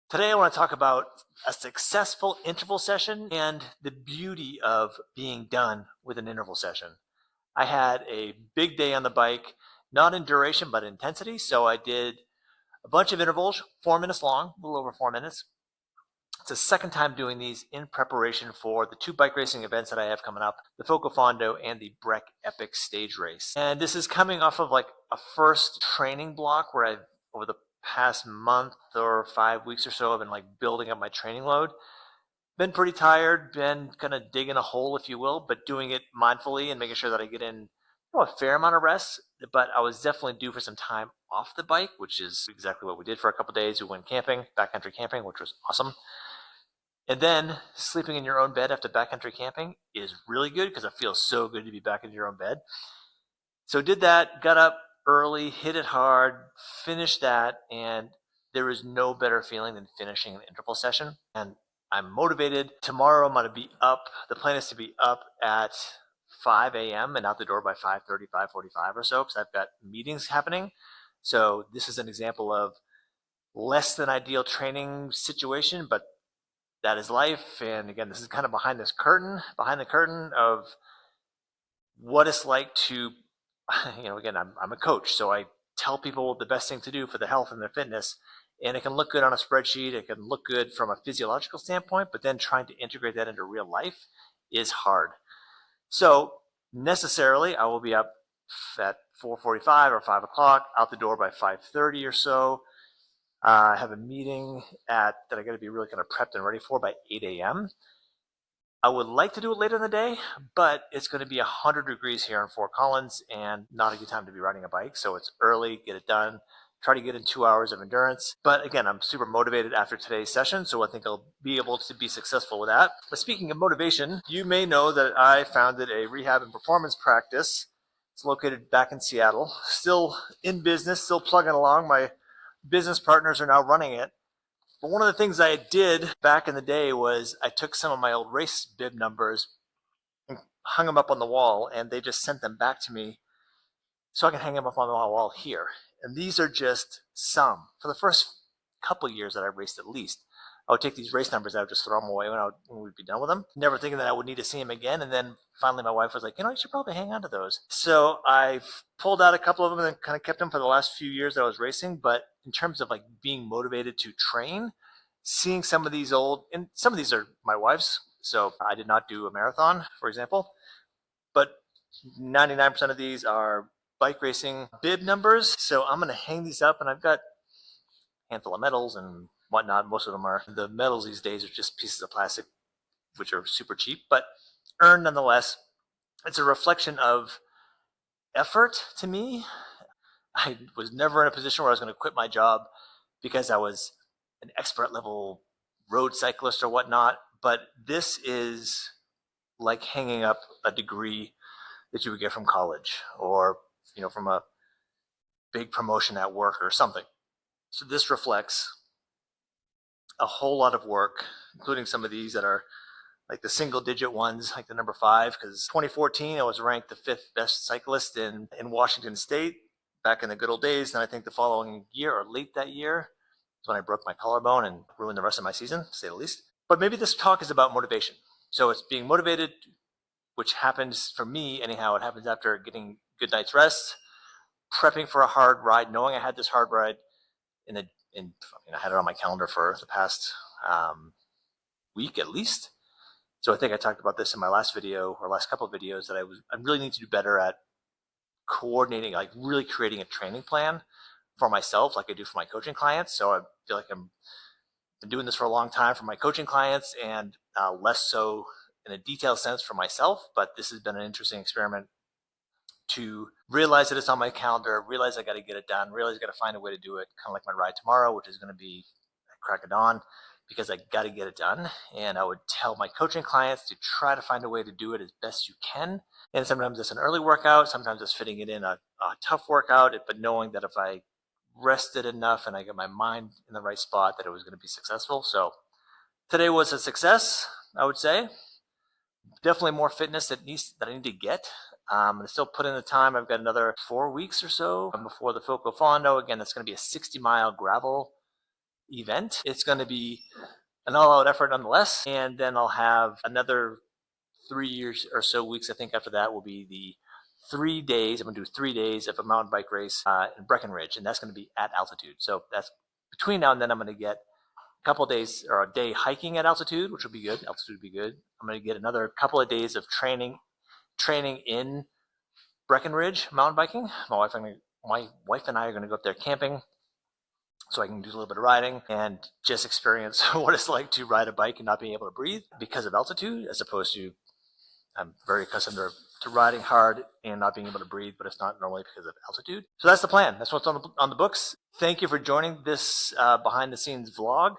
Today I want to talk about a successful interval session and the beauty of being done with an interval session. I had a big day on the bike, not in duration, but intensity. So I did a bunch of intervals, 4 minutes long, a little over 4 minutes. It's the second time doing these in preparation for the two bike racing events that I have coming up, the FoCo Fondo and the Breck Epic stage race. And this is coming off of like a first training block where I've, over the past month or 5 weeks or so, I've been like building up my training load. Been pretty tired, been kind of digging a hole, if you will, but doing it mindfully and making sure that I get in a fair amount of rest. But I was definitely due for some time off the bike, which is exactly what we did for a couple of days. We went camping, backcountry camping, which was awesome. And then sleeping in your own bed after backcountry camping is really good because it feels so good to be back in your own bed. So did that, got up early, hit it hard, finished that, and there is no better feeling than finishing an interval session. And I'm motivated. Tomorrow I'm going to be up. The plan is to be up at 5 a.m. and out the door by 5:30, 5:45 or so because I've got meetings happening. So this is an example of less than ideal training situation, but that is life. And again, this is kind of behind the curtain of what it's like to, again, I'm a coach, so I tell people the best thing to do for their health and their fitness. And it can look good on a spreadsheet. It can look good from a physiological standpoint, but then trying to integrate that into real life is hard. So necessarily, I will be up at 4:45 or 5 o'clock, out the door by 5:30 or so. I have a meeting that I got to be really kind of prepped and ready for by 8 a.m. I would like to do it later in the day, but it's going to be 100 degrees here in Fort Collins and not a good time to be riding a bike. So it's early, get it done, try to get in 2 hours of endurance. But again, I'm super motivated after today's session, so I think I'll be able to be successful with that. But speaking of motivation, you may know that I founded a rehab and performance practice. It's located back in Seattle, still in business, still plugging along. My business partners are now running it. But one of the things I did back in the day was I took some of my old race bib numbers and hung them up on the wall, and they just sent them back to me so I can hang them up on the wall here. And these are just some. For the first couple of years that I raced, at least, I would take these race numbers, I would just throw them away when we'd be done with them, never thinking that I would need to see them again. And then finally my wife was like, you should probably hang on to those. So I pulled out a couple of them and kind of kept them for the last few years that I was racing. But in terms of like being motivated to train, seeing some of these old, and some of these are my wife's, so I did not do a marathon, for example, but 99% of these are bike racing bib numbers. So I'm going to hang these up, and I've got a handful of medals and whatnot. Most of them are, the medals these days are just pieces of plastic, which are super cheap, but earned nonetheless. It's a reflection of effort to me. I was never in a position where I was going to quit my job because I was an expert level road cyclist or whatnot, but this is like hanging up a degree that you would get from college or from a big promotion at work or something. So this reflects a whole lot of work, including some of these that are like the single digit ones, like the number 5, because 2014 I was ranked the 5th best cyclist in Washington State back in the good old days. And I think the following year or late that year is when I broke my collarbone and ruined the rest of my season, to say the least. But maybe this talk is about motivation. So it's being motivated, which happens for me anyhow. It happens after getting good night's rest, prepping for a hard ride, knowing I had this hard ride I had it on my calendar for the past week at least. So I think I talked about this in my last video or last couple of videos that I really need to do better at coordinating, like really creating a training plan for myself like I do for my coaching clients. So I feel like I've been doing this for a long time for my coaching clients and less so in a detailed sense for myself. But this has been an interesting experiment to realize that it's on my calendar, realize I got to get it done, realize I got to find a way to do it, kind of like my ride tomorrow, which is going to be at crack of dawn, because I got to get it done. And I would tell my coaching clients to try to find a way to do it as best you can. And sometimes it's an early workout, sometimes it's fitting it in a tough workout, but knowing that if I rested enough and I get my mind in the right spot, that it was going to be successful. So today was a success, I would say. Definitely more fitness that I need to get. I still put in the time. I've got another 4 weeks or so before the FoCo Fondo. Again, that's going to be a 60-mile gravel event. It's going to be an all-out effort nonetheless. And then I'll have another 3 years or so weeks, I think, after that will be the 3 days. I'm going to do 3 days of a mountain bike race in Breckenridge, and that's going to be at altitude. So that's between now and then. I'm going to get a couple of days or a day hiking at altitude, which will be good. Altitude will be good. I'm going to get another couple of days of training in Breckenridge mountain biking. My wife and I are going to go up there camping, so I can do a little bit of riding and just experience what it's like to ride a bike and not being able to breathe because of altitude, as opposed to I'm very accustomed to riding hard and not being able to breathe, but it's not normally because of altitude. So that's the plan. That's what's on the books. Thank you for joining this behind the scenes vlog.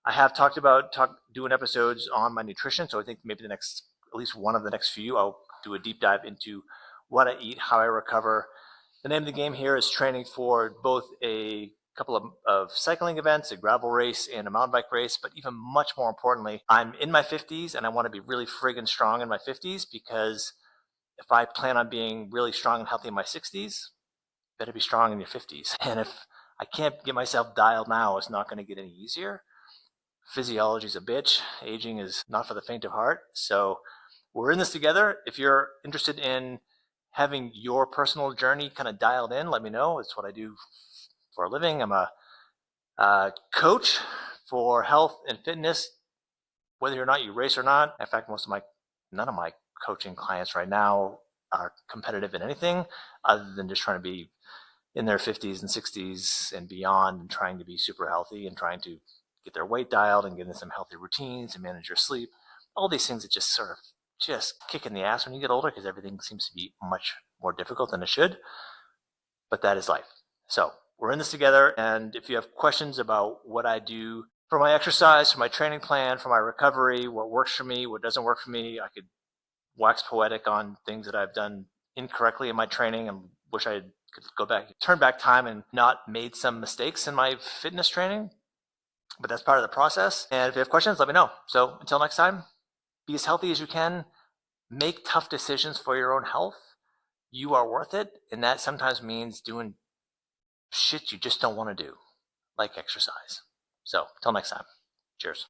I have talked about doing episodes on my nutrition, so I think maybe at least one of the next few, I'll do a deep dive into what I eat, how I recover. The name of the game here is training for both a couple of cycling events, a gravel race and a mountain bike race, but even much more importantly, I'm in my 50s and I want to be really friggin' strong in my 50s, because if I plan on being really strong and healthy in my 60s, better be strong in your 50s. And if I can't get myself dialed now, it's not going to get any easier. Physiology's a bitch. Aging is not for the faint of heart. So we're in this together. If you're interested in having your personal journey kind of dialed in, let me know. It's what I do for a living. I'm a coach for health and fitness, whether or not you race or not. In fact, none of my coaching clients right now are competitive in anything other than just trying to be in their 50s and 60s and beyond and trying to be super healthy and trying to get their weight dialed and get in some healthy routines and manage your sleep. All these things that just sort of just kick in the ass when you get older, because everything seems to be much more difficult than it should. But that is life. So we're in this together. And if you have questions about what I do for my exercise, for my training plan, for my recovery, what works for me, what doesn't work for me, I could wax poetic on things that I've done incorrectly in my training and wish I could turn back time and not made some mistakes in my fitness training. But that's part of the process. And if you have questions, let me know. So until next time, be as healthy as you can. Make tough decisions for your own health. You are worth it. And that sometimes means doing shit you just don't want to do, like exercise. So until next time, cheers.